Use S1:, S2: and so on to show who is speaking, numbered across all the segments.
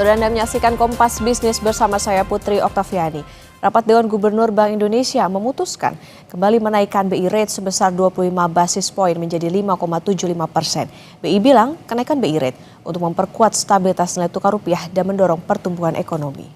S1: Saudara, Anda menyaksikan Kompas Bisnis bersama saya Putri Oktaviani. Rapat Dewan Gubernur Bank Indonesia memutuskan kembali menaikkan BI rate sebesar 25 basis poin menjadi 5,75%. BI bilang kenaikan BI rate untuk memperkuat stabilitas nilai tukar rupiah dan mendorong pertumbuhan ekonomi.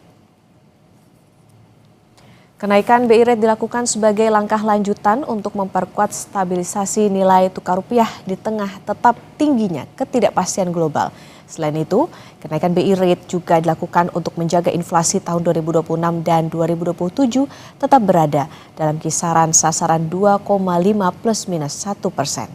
S1: Kenaikan BI rate dilakukan sebagai langkah lanjutan untuk memperkuat stabilisasi nilai tukar rupiah di tengah tetap tingginya ketidakpastian global. Selain itu, kenaikan BI rate juga dilakukan untuk menjaga inflasi tahun 2026 dan 2027 tetap berada dalam kisaran sasaran 2,5 plus minus 1%.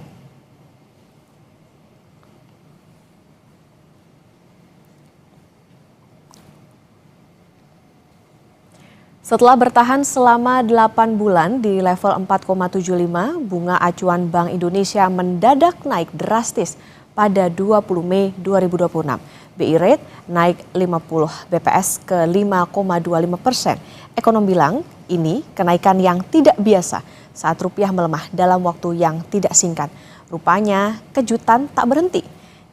S1: Setelah bertahan selama 8 bulan di level 4,75, bunga acuan Bank Indonesia mendadak naik drastis pada 20 Mei 2026. BI rate naik 50 BPS ke 5,25%. Ekonom bilang ini kenaikan yang tidak biasa saat rupiah melemah dalam waktu yang tidak singkat. Rupanya kejutan tak berhenti.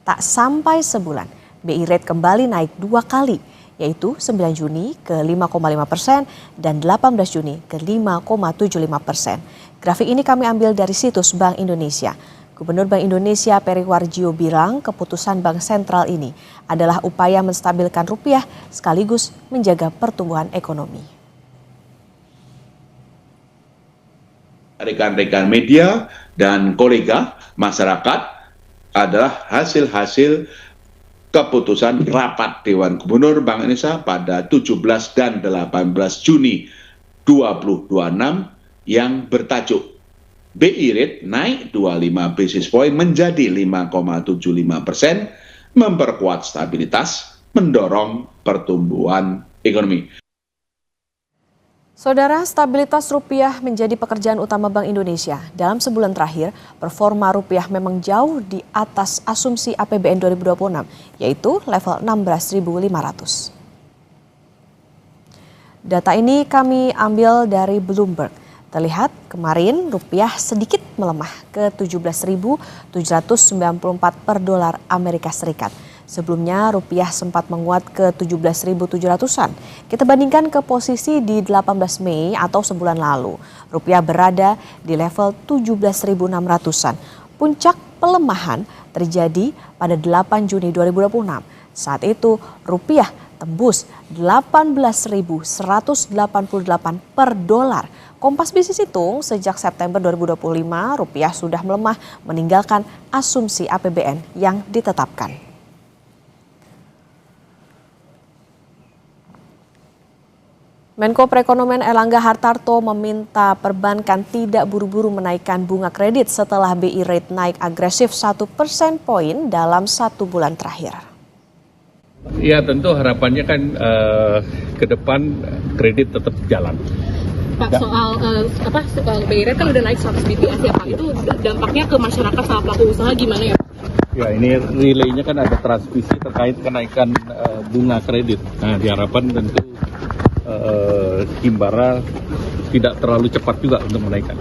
S1: Tak sampai sebulan, BI rate kembali naik 2 kali, yaitu 9 Juni ke 5,5% dan 18 Juni ke 5,75%. Grafik ini kami ambil dari situs Bank Indonesia. Gubernur Bank Indonesia Peri Warjio bilang keputusan Bank Sentral ini adalah upaya menstabilkan rupiah sekaligus menjaga pertumbuhan ekonomi.
S2: Rekan-rekan media dan kolega masyarakat adalah hasil-hasil keputusan rapat Dewan Gubernur Bank Indonesia pada 17 dan 18 Juni 2026 yang bertajuk BI rate naik 25 basis point menjadi 5,75%, memperkuat stabilitas, mendorong pertumbuhan ekonomi.
S1: Saudara, stabilitas rupiah menjadi pekerjaan utama Bank Indonesia. Dalam sebulan terakhir, performa rupiah memang jauh di atas asumsi APBN 2026, yaitu level 16.500. Data ini kami ambil dari Bloomberg. Terlihat kemarin rupiah sedikit melemah ke 17.794 per dolar Amerika Serikat. Sebelumnya rupiah sempat menguat ke 17.700-an. Kita bandingkan ke posisi di 18 Mei atau sebulan lalu. Rupiah berada di level 17.600-an. Puncak pelemahan terjadi pada 8 Juni 2026. Saat itu rupiah tembus 18.188 per dolar. Kompas Bisnis hitung sejak September 2025 rupiah sudah melemah meninggalkan asumsi APBN yang ditetapkan. Menko Perekonomian Erlangga Hartarto meminta perbankan tidak buru-buru menaikkan bunga kredit setelah BI rate naik agresif 1 persen poin dalam 1 bulan terakhir.
S3: Ya tentu harapannya kan ke depan kredit tetap jalan.
S4: Pak, soal BI rate kan udah naik 100 BPS ya Pak, itu dampaknya ke masyarakat sama pelaku usaha gimana ya?
S3: Ya ini relaynya kan ada transmisi terkait kenaikan bunga kredit. Nah diharapkan tentu Himbara tidak terlalu cepat juga untuk menaikkan.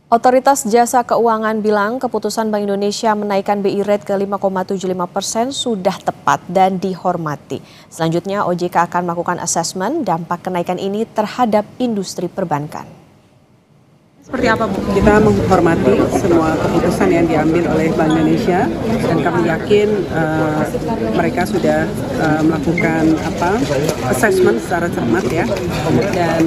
S1: Otoritas Jasa Keuangan bilang keputusan Bank Indonesia menaikkan BI rate ke 5,75% sudah tepat dan dihormati. Selanjutnya OJK akan melakukan asesmen dampak kenaikan ini terhadap industri perbankan.
S4: Seperti apa Bu?
S5: Kita menghormati semua keputusan yang diambil oleh Bank Indonesia dan kami yakin mereka sudah melakukan assessment secara cermat ya, dan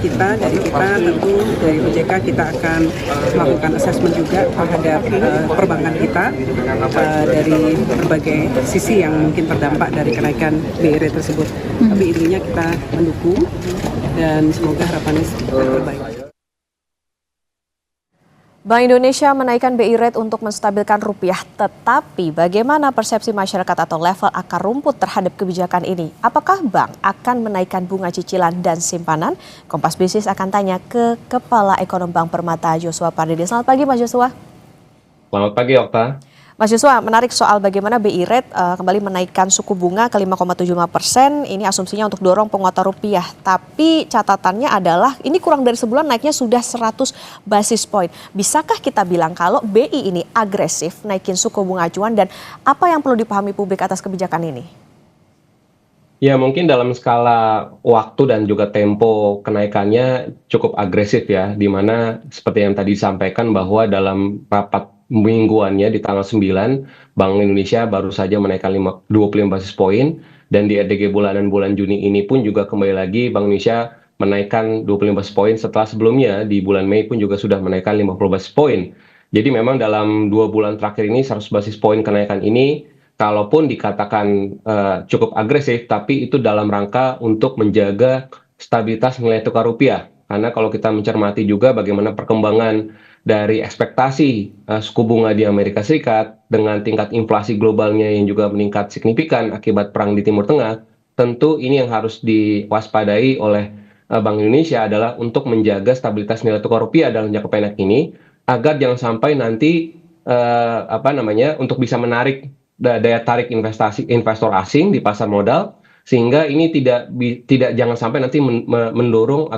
S5: kita tentu dari OJK kita akan melakukan assessment juga terhadap perbankan kita dari berbagai sisi yang mungkin terdampak dari kenaikan BI rate tersebut. Tapi intinya kita mendukung dan semoga harapannya terbaik.
S1: Bank Indonesia menaikkan BI rate untuk menstabilkan rupiah, tetapi bagaimana persepsi masyarakat atau level akar rumput terhadap kebijakan ini? Apakah bank akan menaikkan bunga cicilan dan simpanan? Kompas Bisnis akan tanya ke Kepala Ekonom Bank Permata Joshua Pardede. Selamat pagi Mas Joshua.
S6: Selamat pagi Okta.
S1: Mas Yuswa, menarik soal bagaimana BI Rate kembali menaikkan suku bunga ke 5,75%. Ini asumsinya untuk dorong penguatan rupiah. Tapi catatannya adalah ini kurang dari sebulan naiknya sudah 100 basis point. Bisakah kita bilang kalau BI ini agresif naikin suku bunga acuan dan apa yang perlu dipahami publik atas kebijakan ini?
S6: Ya, mungkin dalam skala waktu dan juga tempo kenaikannya cukup agresif ya, di mana seperti yang tadi disampaikan bahwa dalam rapat mingguannya di tanggal 9, Bank Indonesia baru saja menaikkan 25 basis poin, dan di RDG bulanan bulan Juni ini pun juga kembali lagi Bank Indonesia menaikkan 25 basis poin setelah sebelumnya di bulan Mei pun juga sudah menaikkan 50 basis poin. Jadi memang dalam 2 bulan terakhir ini 100 basis poin kenaikan ini kalaupun dikatakan cukup agresif, tapi itu dalam rangka untuk menjaga stabilitas nilai tukar rupiah. Karena kalau kita mencermati juga bagaimana perkembangan dari ekspektasi suku bunga di Amerika Serikat dengan tingkat inflasi globalnya yang juga meningkat signifikan akibat perang di Timur Tengah, tentu ini yang harus diwaspadai oleh Bank Indonesia adalah untuk menjaga stabilitas nilai tukar rupiah dalam jangka pendek ini, agar jangan sampai nanti untuk bisa menarik daya tarik investor asing di pasar modal, sehingga ini tidak jangan sampai nanti mendorong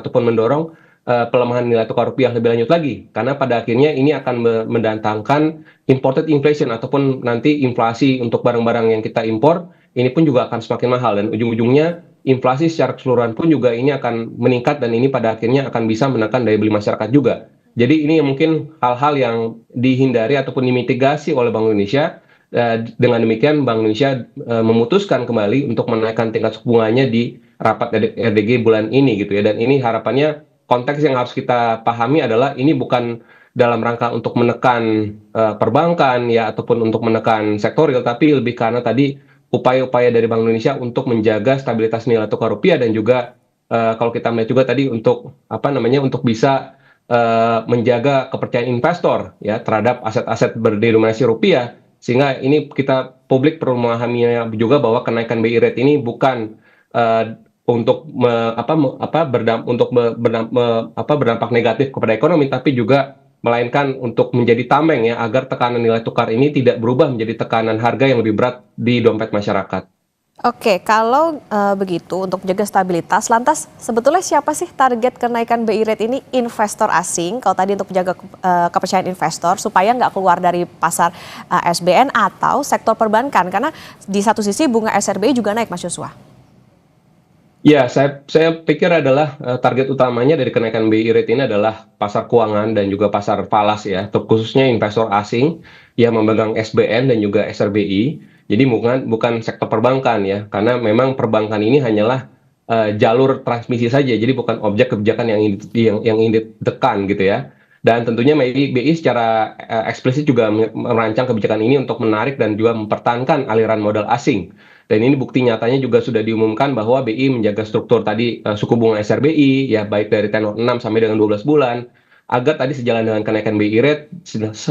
S6: pelemahan nilai tukar rupiah lebih lanjut lagi, karena pada akhirnya ini akan mendatangkan imported inflation ataupun nanti inflasi untuk barang-barang yang kita impor ini pun juga akan semakin mahal, dan ujung-ujungnya inflasi secara keseluruhan pun juga ini akan meningkat, dan ini pada akhirnya akan bisa menekan daya beli masyarakat juga. Jadi ini mungkin hal-hal yang dihindari ataupun dimitigasi oleh Bank Indonesia. Dengan demikian Bank Indonesia memutuskan kembali untuk menaikkan tingkat suku bunganya di rapat RDG bulan ini gitu ya, dan ini harapannya konteks yang harus kita pahami adalah ini bukan dalam rangka untuk menekan perbankan ya ataupun untuk menekan sektorial, tapi lebih karena tadi upaya-upaya dari Bank Indonesia untuk menjaga stabilitas nilai tukar rupiah, dan juga kalau kita melihat juga tadi untuk untuk bisa menjaga kepercayaan investor ya terhadap aset-aset berdenominasi rupiah, sehingga ini kita publik perlu memahaminya juga bahwa kenaikan BI rate ini bukan untuk berdampak negatif kepada ekonomi, tapi juga melainkan untuk menjadi tameng ya, agar tekanan nilai tukar ini tidak berubah menjadi tekanan harga yang lebih berat di dompet masyarakat.
S1: Oke, kalau begitu untuk menjaga stabilitas, lantas sebetulnya siapa sih target kenaikan BI rate ini? Investor asing, kalau tadi untuk menjaga kepercayaan investor supaya nggak keluar dari pasar SBN, atau sektor perbankan, karena di satu sisi bunga SRBI juga naik, Mas Yuswa.
S6: Ya, saya pikir adalah target utamanya dari kenaikan BI rate ini adalah pasar keuangan dan juga pasar falas ya, khususnya investor asing yang memegang SBN dan juga SRBI. Jadi bukan sektor perbankan ya, karena memang perbankan ini hanyalah jalur transmisi saja, jadi bukan objek kebijakan yang ingin ditekan gitu ya. Dan tentunya BI secara eksplisit juga merancang kebijakan ini untuk menarik dan juga mempertahankan aliran modal asing. Dan ini bukti nyatanya juga sudah diumumkan bahwa BI menjaga struktur tadi suku bunga SRBI ya, baik dari tenor 6 sampai dengan 12 bulan, agar tadi sejalan dengan kenaikan BI rate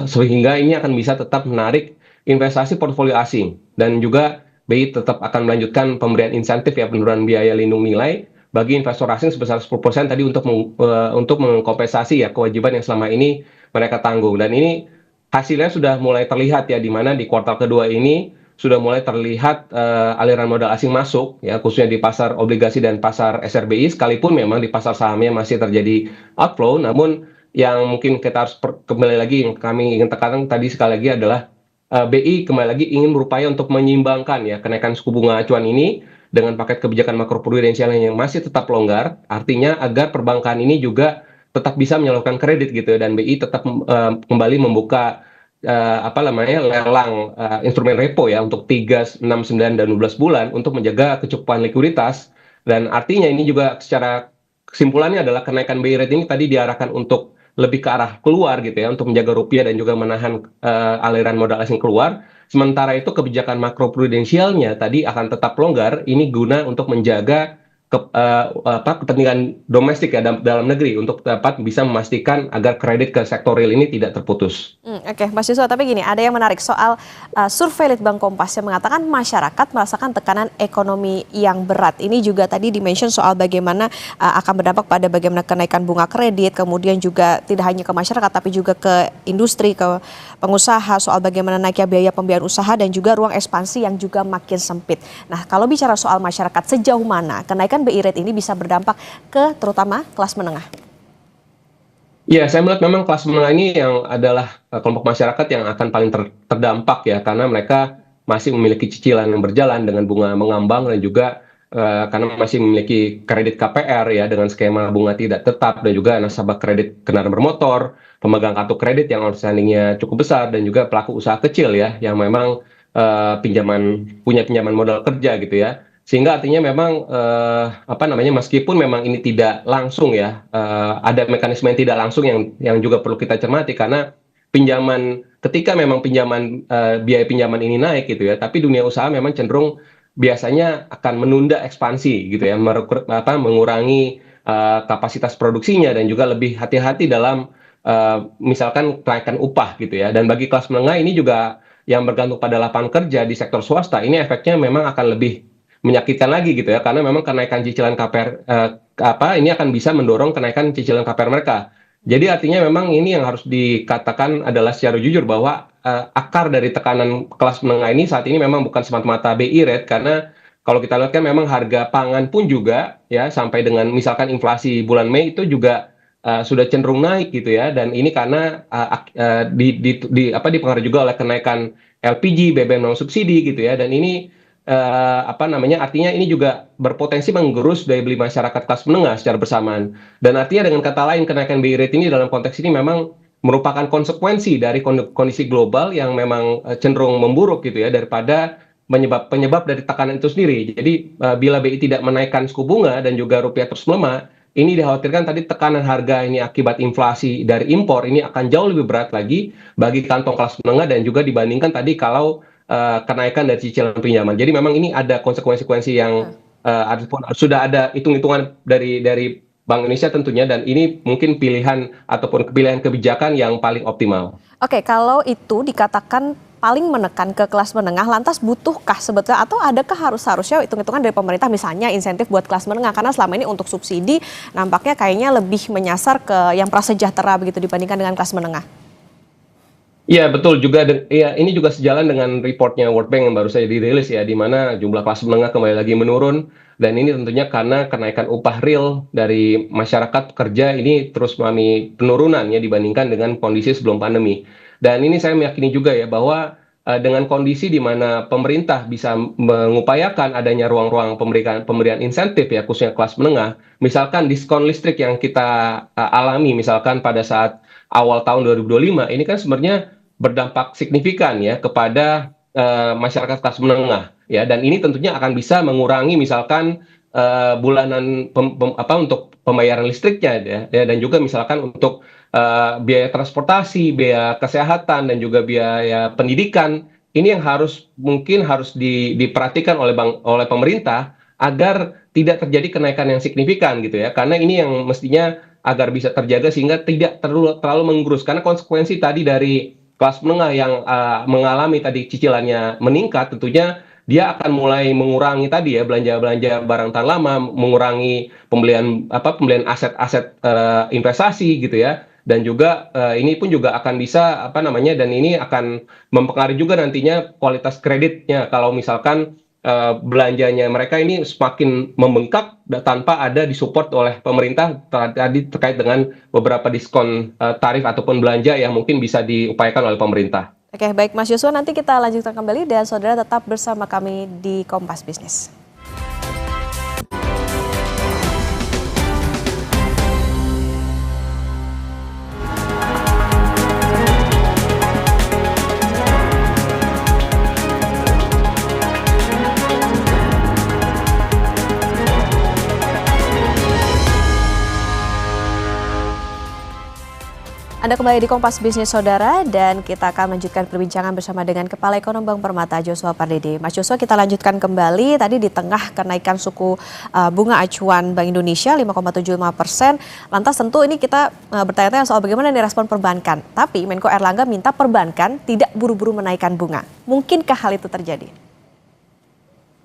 S6: sehingga ini akan bisa tetap menarik investasi portofolio asing, dan juga BI tetap akan melanjutkan pemberian insentif ya, penurunan biaya lindung nilai bagi investor asing sebesar 10% tadi untuk mengkompensasi ya kewajiban yang selama ini mereka tanggung. Dan ini hasilnya sudah mulai terlihat ya, di mana di kuartal kedua ini sudah mulai terlihat aliran modal asing masuk ya, khususnya di pasar obligasi dan pasar SRBI, sekalipun memang di pasar sahamnya masih terjadi outflow. Namun yang mungkin kita harus kembali lagi, yang kami ingin tekankan tadi sekali lagi adalah BI kembali lagi ingin berupaya untuk menyeimbangkan ya kenaikan suku bunga acuan ini dengan paket kebijakan makroprudensial yang masih tetap longgar, artinya agar perbankan ini juga tetap bisa menyalurkan kredit gitu ya, dan BI tetap kembali membuka lelang instrumen repo ya untuk 3, 6, 9 dan 12 bulan untuk menjaga kecukupan likuiditas. Dan artinya ini juga secara kesimpulannya adalah kenaikan BI rate ini tadi diarahkan untuk lebih ke arah keluar gitu ya, untuk menjaga rupiah dan juga menahan aliran modal asing keluar. Sementara itu kebijakan makroprudensialnya tadi akan tetap longgar, ini guna untuk menjaga kepentingan domestik ya dalam negeri untuk dapat bisa memastikan agar kredit ke sektor real ini tidak terputus.
S1: Oke, Mas Yusuf, tapi gini, ada yang menarik soal survei Litbang Kompas yang mengatakan masyarakat merasakan tekanan ekonomi yang berat. Ini juga tadi dimention soal bagaimana akan berdampak pada bagaimana kenaikan bunga kredit, kemudian juga tidak hanya ke masyarakat tapi juga ke industri, ke pengusaha, soal bagaimana naiknya biaya pembiayaan usaha dan juga ruang ekspansi yang juga makin sempit. Nah, kalau bicara soal masyarakat, sejauh mana kenaikan BI rate ini bisa berdampak ke terutama kelas menengah?
S6: Ya, saya melihat memang kelas menengah ini yang adalah kelompok masyarakat yang akan paling terdampak ya, karena mereka masih memiliki cicilan yang berjalan dengan bunga mengambang dan juga karena masih memiliki kredit KPR ya dengan skema bunga tidak tetap dan juga nasabah kredit kendaraan bermotor, pemegang kartu kredit yang outstandingnya cukup besar dan juga pelaku usaha kecil ya yang memang punya pinjaman modal kerja gitu ya. Sehingga artinya memang meskipun memang ini tidak langsung ya, ada mekanisme yang tidak langsung yang juga perlu kita cermati karena ketika memang biaya pinjaman ini naik gitu ya, tapi dunia usaha memang cenderung biasanya akan menunda ekspansi gitu ya, mengurangi kapasitas produksinya dan juga lebih hati-hati dalam misalkan kenaikan upah gitu ya. Dan bagi kelas menengah ini juga yang bergantung pada lapangan kerja di sektor swasta, ini efeknya memang akan lebih menyakitkan lagi gitu ya, karena memang kenaikan cicilan KPR ini akan bisa mendorong kenaikan cicilan KPR mereka. Jadi artinya memang ini yang harus dikatakan adalah secara jujur bahwa akar dari tekanan kelas menengah ini saat ini memang bukan semata-mata BI rate, karena kalau kita lihat kan memang harga pangan pun juga ya sampai dengan misalkan inflasi bulan Mei itu juga sudah cenderung naik gitu ya, dan ini karena dipengaruhi juga oleh kenaikan LPG, BBM non subsidi gitu ya, dan ini artinya ini juga berpotensi menggerus daya beli masyarakat kelas menengah secara bersamaan. Dan artinya dengan kata lain kenaikan BI rate ini dalam konteks ini memang merupakan konsekuensi dari kondisi global yang memang cenderung memburuk gitu ya daripada penyebab dari tekanan itu sendiri. Jadi bila BI tidak menaikkan suku bunga dan juga rupiah terus melemah, ini dikhawatirkan tadi tekanan harga ini akibat inflasi dari impor ini akan jauh lebih berat lagi bagi kantong kelas menengah dan juga dibandingkan tadi kalau kenaikan dari cicilan pinjaman. Jadi memang ini ada konsekuensi yang sudah ada hitung-hitungan dari Bank Indonesia tentunya, dan ini mungkin pilihan kebijakan yang paling optimal.
S1: Oke, kalau itu dikatakan paling menekan ke kelas menengah, lantas butuhkah sebetulnya atau adakah harusnya hitung-hitungan dari pemerintah misalnya insentif buat kelas menengah, karena selama ini untuk subsidi nampaknya kayaknya lebih menyasar ke yang prasejahtera begitu dibandingkan dengan kelas menengah.
S6: Iya betul juga, ya ini juga sejalan dengan reportnya World Bank yang baru saja dirilis ya, di mana jumlah kelas menengah kembali lagi menurun, dan ini tentunya karena kenaikan upah real dari masyarakat pekerja ini terus mengalami penurunan ya dibandingkan dengan kondisi sebelum pandemi. Dan ini saya meyakini juga ya bahwa dengan kondisi di mana pemerintah bisa mengupayakan adanya ruang-ruang pemberian insentif ya khususnya kelas menengah, misalkan diskon listrik yang kita alami misalkan pada saat awal tahun 2025 ini kan sebenarnya berdampak signifikan ya kepada masyarakat kelas menengah ya, dan ini tentunya akan bisa mengurangi misalkan bulanan untuk pembayaran listriknya ya, dan juga misalkan untuk biaya transportasi, biaya kesehatan dan juga biaya pendidikan. Ini yang mungkin harus diperhatikan oleh pemerintah agar tidak terjadi kenaikan yang signifikan gitu ya, karena ini yang mestinya agar bisa terjaga sehingga tidak terlalu menggerus, karena konsekuensi tadi dari kelas menengah yang mengalami tadi cicilannya meningkat, tentunya dia akan mulai mengurangi tadi ya belanja barang tahan lama, mengurangi pembelian aset-aset investasi gitu ya, dan juga ini pun juga akan bisa dan ini akan mempengaruhi juga nantinya kualitas kreditnya kalau misalkan belanjanya mereka ini semakin membengkak tanpa ada disupport oleh pemerintah tadi terkait dengan beberapa diskon tarif ataupun belanja yang mungkin bisa diupayakan oleh pemerintah.
S1: Oke, baik Mas Yusuf, nanti kita lanjutkan kembali dan saudara tetap bersama kami di Kompas Bisnis. Anda kembali di Kompas Bisnis Saudara dan kita akan lanjutkan perbincangan bersama dengan Kepala Ekonom Bank Permata Joshua Pardede. Mas Joshua, kita lanjutkan kembali tadi di tengah kenaikan suku bunga acuan Bank Indonesia 5,75%. Lantas tentu ini kita bertanya-tanya soal bagaimana nih respon perbankan. Tapi Menko Erlangga minta perbankan tidak buru-buru menaikkan bunga. Mungkinkah hal itu terjadi?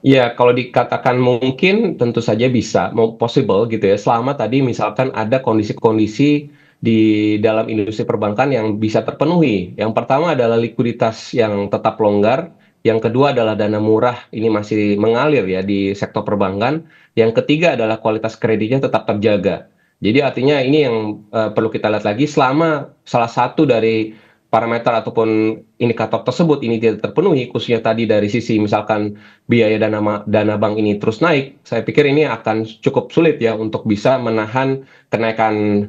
S6: Ya, kalau dikatakan mungkin tentu saja bisa, possible gitu ya. Selama tadi misalkan ada kondisi-kondisi di dalam industri perbankan yang bisa terpenuhi. Yang pertama adalah likuiditas yang tetap longgar, yang kedua adalah dana murah ini masih mengalir ya di sektor perbankan, yang ketiga adalah kualitas kreditnya tetap terjaga. Jadi artinya ini yang perlu kita lihat lagi, selama salah satu dari parameter ataupun indikator tersebut ini tidak terpenuhi, khususnya tadi dari sisi misalkan biaya dana bank ini terus naik, saya pikir ini akan cukup sulit ya untuk bisa menahan kenaikan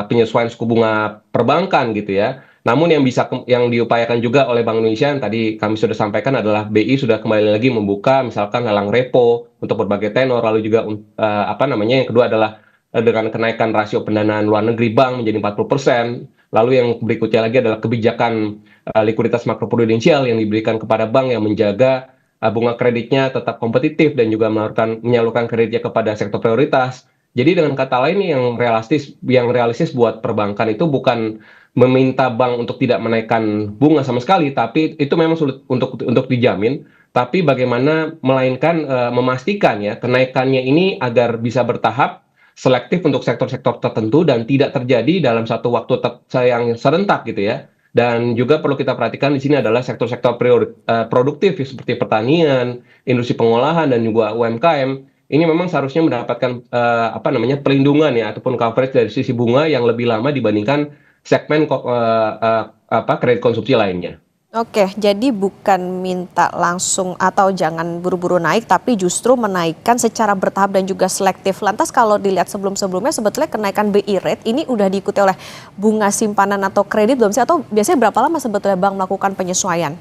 S6: penyesuaian suku bunga perbankan gitu ya. Namun yang diupayakan juga oleh Bank Indonesia yang tadi kami sudah sampaikan adalah BI sudah kembali lagi membuka misalkan lelang repo untuk berbagai tenor, lalu juga yang kedua adalah dengan kenaikan rasio pendanaan luar negeri bank menjadi 40%. Lalu yang berikutnya lagi adalah kebijakan likuiditas makroprudensial yang diberikan kepada bank yang menjaga bunga kreditnya tetap kompetitif dan juga menyalurkan kreditnya kepada sektor prioritas. Jadi dengan kata lain yang realistis buat perbankan itu bukan meminta bank untuk tidak menaikkan bunga sama sekali, tapi itu memang sulit untuk dijamin. Tapi bagaimana melainkan memastikan ya kenaikannya ini agar bisa bertahap, selektif untuk sektor-sektor tertentu dan tidak terjadi dalam satu waktu yang serentak gitu ya. Dan juga perlu kita perhatikan di sini adalah sektor-sektor produktif seperti pertanian, industri pengolahan dan juga UMKM. Ini memang seharusnya mendapatkan pelindungan ya ataupun coverage dari sisi bunga yang lebih lama dibandingkan segmen kredit konsumsi lainnya.
S1: Oke, jadi bukan minta langsung atau jangan buru-buru naik, tapi justru menaikkan secara bertahap dan juga selektif. Lantas kalau dilihat sebelum-sebelumnya sebetulnya kenaikan BI rate ini udah diikuti oleh bunga simpanan atau kredit belum sih? Atau biasanya berapa lama sebetulnya bank melakukan penyesuaian?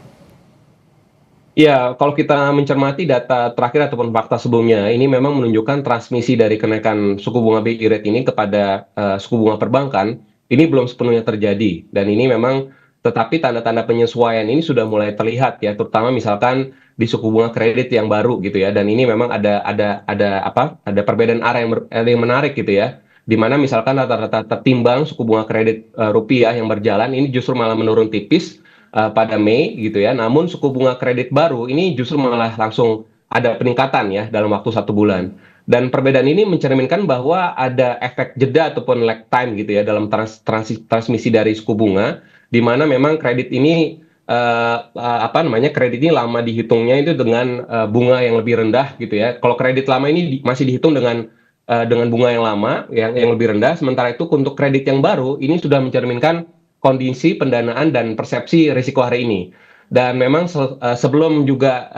S6: Ya, kalau kita mencermati data terakhir ataupun fakta sebelumnya, ini memang menunjukkan transmisi dari kenaikan suku bunga BI rate ini kepada suku bunga perbankan, ini belum sepenuhnya terjadi. Dan ini memang tetapi tanda-tanda penyesuaian ini sudah mulai terlihat ya, terutama misalkan di suku bunga kredit yang baru gitu ya. Dan ini memang ada perbedaan arah yang menarik gitu ya. Di mana misalkan rata-rata tertimbang suku bunga kredit rupiah yang berjalan ini justru malah menurun tipis pada Mei gitu ya. Namun suku bunga kredit baru ini justru malah langsung ada peningkatan ya dalam waktu 1 bulan. Dan perbedaan ini mencerminkan bahwa ada efek jeda ataupun lag time gitu ya dalam transmisi dari suku bunga, di mana memang kredit ini kredit ini lama dihitungnya itu dengan bunga yang lebih rendah gitu ya. Kalau kredit lama ini masih dihitung dengan bunga yang lama yang lebih rendah, sementara itu untuk kredit yang baru ini sudah mencerminkan kondisi pendanaan dan persepsi risiko hari ini. Dan memang sebelum juga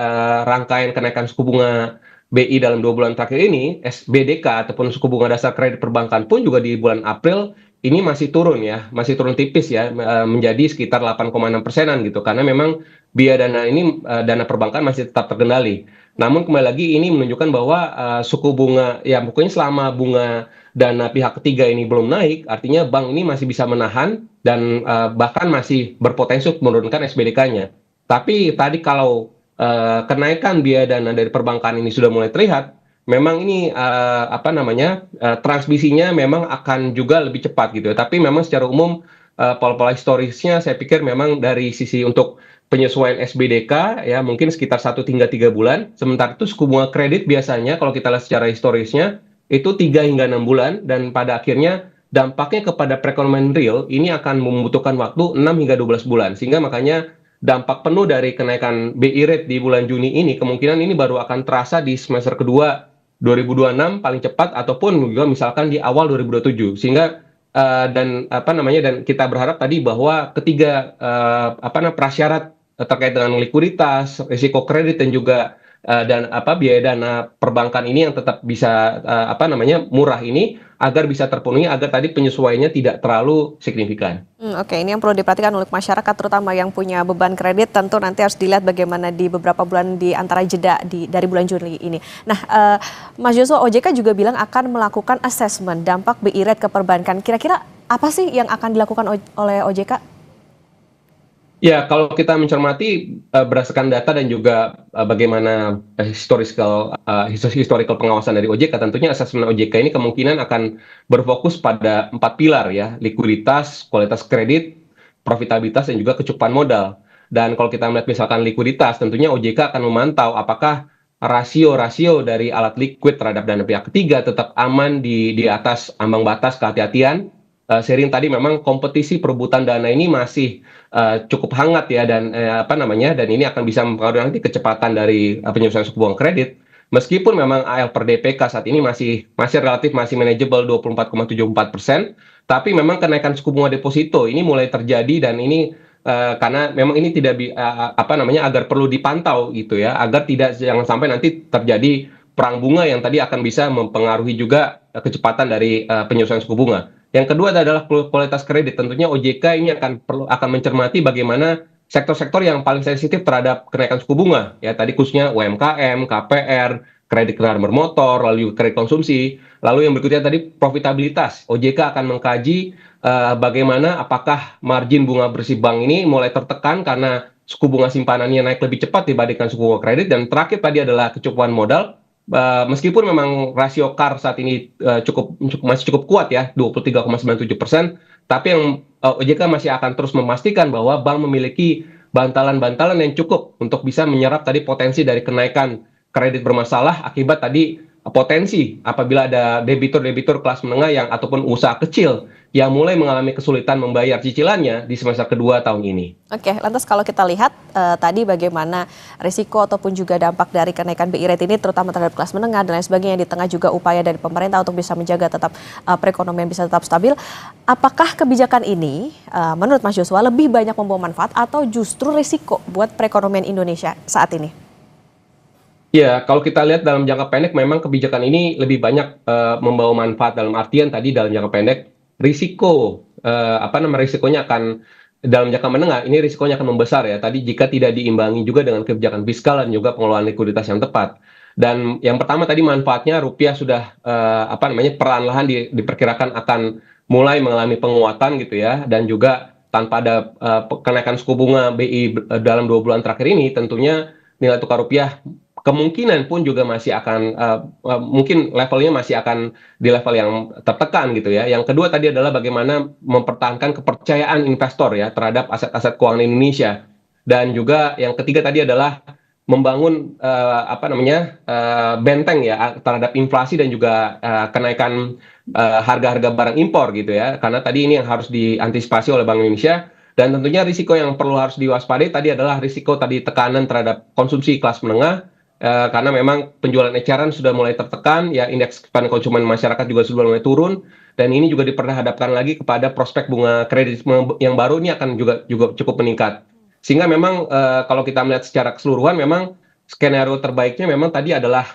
S6: rangkaian kenaikan suku bunga BI dalam 2 bulan terakhir ini, SBDK ataupun suku bunga dasar kredit perbankan pun juga di bulan April ini masih turun ya, masih turun tipis ya, menjadi sekitar 8,6%-an gitu, karena memang biaya dana perbankan masih tetap terkendali. Namun kembali lagi ini menunjukkan bahwa suku bunga, ya pokoknya selama bunga dana pihak ketiga ini belum naik, artinya bank ini masih bisa menahan dan bahkan masih berpotensi untuk menurunkan SBDK-nya. Tapi tadi kalau kenaikan biaya dana dari perbankan ini sudah mulai terlihat, memang ini transmisinya memang akan juga lebih cepat gitu ya. Tapi memang secara umum pola-pola historisnya saya pikir memang dari sisi untuk penyesuaian SBDK ya mungkin sekitar 1 hingga 3 bulan. Sementara itu suku bunga kredit biasanya kalau kita lihat secara historisnya itu 3 hingga 6 bulan dan pada akhirnya dampaknya kepada perekonomian real ini akan membutuhkan waktu 6 hingga 12 bulan. Sehingga makanya dampak penuh dari kenaikan BI rate di bulan Juni ini kemungkinan ini baru akan terasa di semester kedua 2026 paling cepat ataupun juga misalkan di awal 2027. Sehingga dan kita berharap tadi bahwa ketiga prasyarat terkait dengan likuiditas, risiko kredit dan juga biaya dana perbankan ini yang tetap bisa murah ini agar bisa terpenuhi, agar tadi penyesuaiannya tidak terlalu signifikan.
S1: Oke, ini yang perlu diperhatikan oleh masyarakat terutama yang punya beban kredit, tentu nanti harus dilihat bagaimana di beberapa bulan di antara jeda dari bulan Juli ini. Nah, Mas Joshua, OJK juga bilang akan melakukan assessment dampak BI rate ke perbankan. Kira-kira Apa sih yang akan dilakukan oleh OJK?
S6: Ya, kalau kita mencermati berdasarkan data dan juga bagaimana historical pengawasan dari OJK, tentunya asesmen OJK ini kemungkinan akan berfokus pada 4 pilar ya, likuiditas, kualitas kredit, profitabilitas, dan juga kecukupan modal. Dan kalau kita melihat misalkan likuiditas, tentunya OJK akan memantau apakah rasio-rasio dari alat liquid terhadap dana pihak ketiga tetap aman di atas ambang batas kehati-hatian. Sharing tadi memang kompetisi perebutan dana ini masih cukup hangat ya, dan dan ini akan bisa mempengaruhi nanti kecepatan dari penyelesaian suku bunga kredit. Meskipun memang AL per DPK saat ini masih relatif masih manageable 24,74%, tapi memang kenaikan suku bunga deposito ini mulai terjadi, dan ini karena memang ini tidak agar perlu dipantau gitu ya, agar jangan sampai nanti terjadi perang bunga yang tadi akan bisa mempengaruhi juga kecepatan dari penyelesaian suku bunga. Yang kedua adalah kualitas kredit. Tentunya OJK ini akan mencermati bagaimana sektor-sektor yang paling sensitif terhadap kenaikan suku bunga. Ya, tadi khususnya UMKM, KPR, kredit kendaraan bermotor, lalu kredit konsumsi. Lalu yang berikutnya tadi profitabilitas. OJK akan mengkaji bagaimana apakah margin bunga bersih bank ini mulai tertekan karena suku bunga simpanannya naik lebih cepat dibandingkan suku bunga kredit. Dan terakhir tadi adalah kecukupan modal. Meskipun memang rasio CAR saat ini masih cukup kuat ya, 23,97%, tapi yang OJK masih akan terus memastikan bahwa bank memiliki bantalan-bantalan yang cukup untuk bisa menyerap tadi potensi dari kenaikan kredit bermasalah akibat tadi potensi apabila ada debitur kelas menengah yang ataupun usaha kecil yang mulai mengalami kesulitan membayar cicilannya di semester kedua tahun ini.
S1: Oke, lantas kalau kita lihat tadi bagaimana risiko ataupun juga dampak dari kenaikan BI rate ini terutama terhadap kelas menengah dan lain sebagainya, di tengah juga upaya dari pemerintah untuk bisa menjaga tetap perekonomian bisa tetap stabil. Apakah kebijakan ini menurut Mas Joshua lebih banyak membawa manfaat atau justru risiko buat perekonomian Indonesia saat ini?
S6: Ya, kalau kita lihat dalam jangka pendek memang kebijakan ini lebih banyak membawa manfaat, dalam artian tadi dalam jangka pendek risikonya akan dalam jangka menengah ini risikonya akan membesar ya. Tadi jika tidak diimbangi juga dengan kebijakan fiskal dan juga pengelolaan likuiditas yang tepat. Dan yang pertama tadi manfaatnya rupiah sudah perlahan-lahan diperkirakan akan mulai mengalami penguatan gitu ya, dan juga tanpa ada kenaikan suku bunga BI dalam 2 bulan terakhir ini, tentunya nilai tukar rupiah kemungkinan pun juga masih akan mungkin levelnya masih akan di level yang tertekan gitu ya. Yang kedua tadi adalah bagaimana mempertahankan kepercayaan investor ya terhadap aset-aset keuangan Indonesia. Dan juga yang ketiga tadi adalah membangun benteng ya terhadap inflasi dan juga kenaikan harga-harga barang impor gitu ya. Karena tadi ini yang harus diantisipasi oleh Bank Indonesia. Dan tentunya risiko yang perlu harus diwaspadai tadi adalah risiko tadi tekanan terhadap konsumsi kelas menengah. Karena memang penjualan eceran sudah mulai tertekan, ya indeks kepada konsumen masyarakat juga sudah mulai turun, dan ini juga diperhadapkan lagi kepada prospek bunga kredit yang baru ini akan juga cukup meningkat. Sehingga memang kalau kita melihat secara keseluruhan, memang skenario terbaiknya memang tadi adalah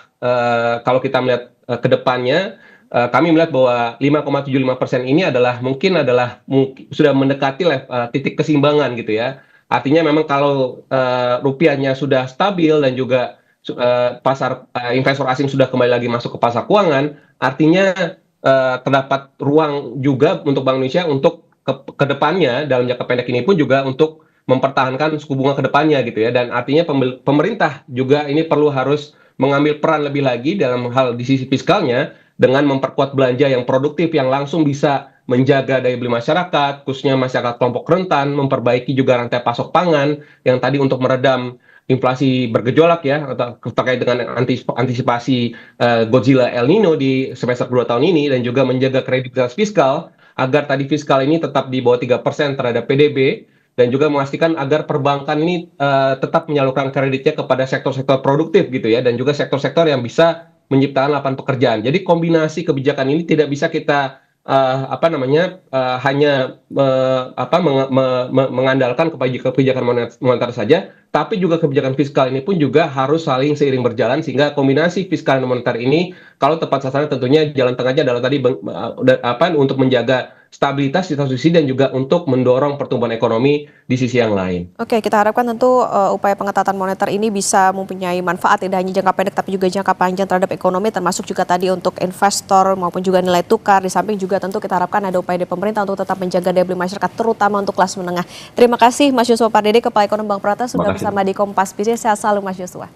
S6: kalau kita melihat ke depannya, kami melihat bahwa 5,75% ini mungkin sudah mendekati titik keseimbangan gitu ya. Artinya memang kalau rupiahnya sudah stabil dan juga pasar investor asing sudah kembali lagi masuk ke pasar keuangan, artinya terdapat ruang juga untuk Bank Indonesia untuk ke depannya dalam jangka pendek ini pun juga untuk mempertahankan suku bunga ke depannya gitu ya. Dan artinya pemerintah juga ini harus mengambil peran lebih lagi dalam hal di sisi fiskalnya dengan memperkuat belanja yang produktif yang langsung bisa menjaga daya beli masyarakat, khususnya masyarakat kelompok rentan, memperbaiki juga rantai pasok pangan yang tadi untuk meredam inflasi bergejolak ya, atau terkait dengan antisipasi Godzilla El Nino di semester 2 tahun ini, dan juga menjaga kredibilitas fiskal agar tadi fiskal ini tetap di bawah 3% terhadap PDB, dan juga memastikan agar perbankan ini tetap menyalurkan kreditnya kepada sektor-sektor produktif gitu ya, dan juga sektor-sektor yang bisa menciptakan lapangan pekerjaan. Jadi kombinasi kebijakan ini tidak bisa kita mengandalkan kebijakan moneter saja, tapi juga kebijakan fiskal ini pun juga harus saling seiring berjalan, sehingga kombinasi fiskal dan moneter ini kalau tepat sasaran tentunya jalan tengahnya adalah tadi untuk menjaga stabilitas di satu sisi dan juga untuk mendorong pertumbuhan ekonomi di sisi yang lain.
S1: Oke, kita harapkan tentu upaya pengetatan moneter ini bisa mempunyai manfaat tidak hanya jangka pendek tapi juga jangka panjang terhadap ekonomi, termasuk juga tadi untuk investor maupun juga nilai tukar. Di samping juga tentu kita harapkan ada upaya dari pemerintah untuk tetap menjaga daya beli masyarakat, terutama untuk kelas menengah. Terima kasih Mas Yuswa Pardede, Kepala Ekonomi Bank Permata, sudah bersama di Kompas Bisnis. Sehat selalu Mas Yuswa.